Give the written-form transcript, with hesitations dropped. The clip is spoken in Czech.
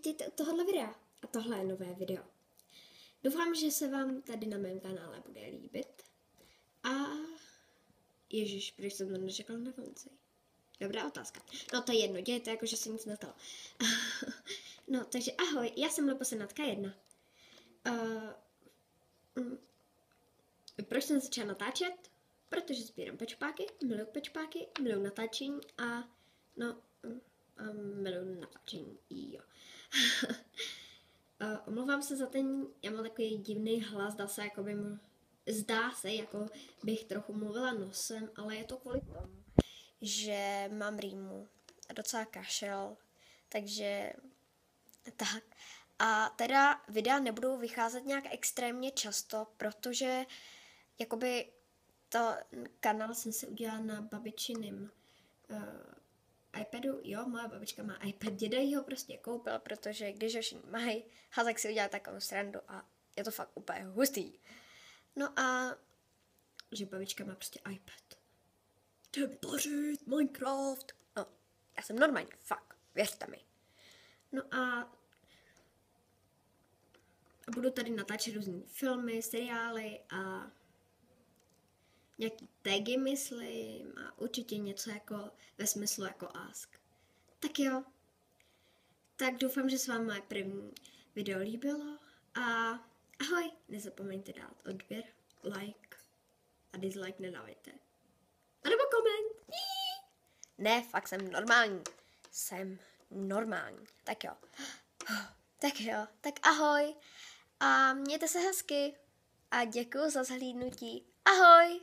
vítejte u tohohle videa. A tohle je nové video. Doufám, že se vám tady na mém kanále bude líbit. A ježiš, proč jsem to neřekla na konci? Dobrá otázka. No to je jedno, dějte jako, že se nic nestalo. No, takže ahoj, já jsem Leposenatka 1. Proč jsem začala natáčet? Protože sbírám pečpáky, miluji natáčení a miluji natáčení, jo. Omlouvám se za ten, já mám takový divný hlas, zdá se, jako bych trochu mluvila nosem, ale je to kvůli tomu, že mám rýmu a docela kašel, takže tak. A teda videa nebudou vycházet nějak extrémně často, protože jakoby kanál jsem si udělala na babičiným iPadu, jo, moje babička má iPad, děda ho prostě koupil, protože když ho všichni mají, tak si udělal takovou srandu a je to fakt úplně hustý. No a že babička má prostě iPad. Jdem pařit Minecraft. No, já jsem normální, fakt, věřte mi. No a budu tady natáčet různý filmy, seriály a nějaký tagy, myslím, a určitě něco jako ve smyslu jako ask. Tak jo. Tak doufám, že se vám moje první video líbilo a ahoj, nezapomeňte dát odběr, like a dislike nedávejte. A nebo koment. Ne, fakt jsem normální. Jsem normální. Tak jo. Tak ahoj a mějte se hezky a děkuji za zhlídnutí. Ahoj!